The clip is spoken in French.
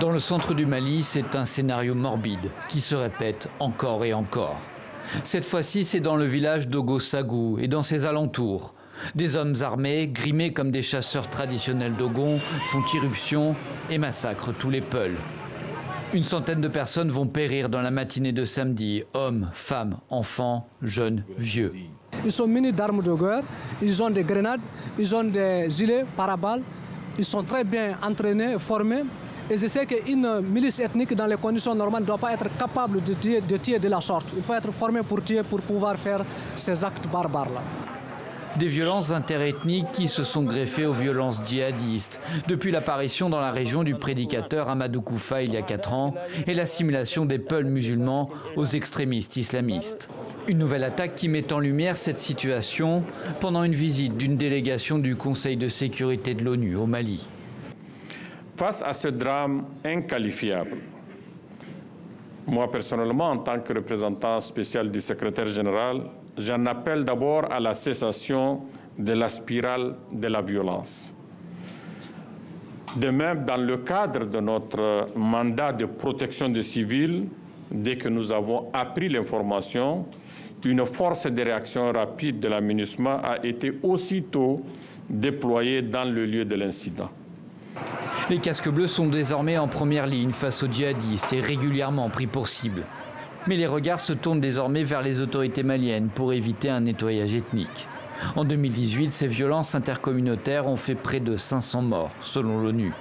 Dans le centre du Mali, c'est un scénario morbide qui se répète encore et encore. Cette fois-ci, c'est dans le village d'Ogo-Sagou et dans ses alentours. Des hommes armés, grimés comme des chasseurs traditionnels Dogon, font irruption et massacrent tous les Peuls. Une centaine de personnes vont périr dans la matinée de samedi. Hommes, femmes, enfants, jeunes, vieux. Ils sont munis d'armes de guerre, ils ont des grenades, ils ont des gilets paraballes. Ils sont très bien entraînés, formés. Et je sais qu'une milice ethnique, dans les conditions normales, ne doit pas être capable de tuer de la sorte. Il faut être formé pour tuer, pour pouvoir faire ces actes barbares-là. Des violences interethniques qui se sont greffées aux violences djihadistes depuis l'apparition dans la région du prédicateur Amadou Koufa il y a 4 ans et l'assimilation des Peuls musulmans aux extrémistes islamistes. Une nouvelle attaque qui met en lumière cette situation pendant une visite d'une délégation du Conseil de sécurité de l'ONU au Mali. Face à ce drame inqualifiable, moi personnellement, en tant que représentant spécial du secrétaire général, j'en appelle d'abord à la cessation de la spirale de la violence. De même, dans le cadre de notre mandat de protection des civils, dès que nous avons appris l'information, une force de réaction rapide de la MINUSMA a été aussitôt déployée dans le lieu de l'incident. Les casques bleus sont désormais en première ligne face aux djihadistes et régulièrement pris pour cible. Mais les regards se tournent désormais vers les autorités maliennes pour éviter un nettoyage ethnique. En 2018, ces violences intercommunautaires ont fait près de 500 morts, selon l'ONU.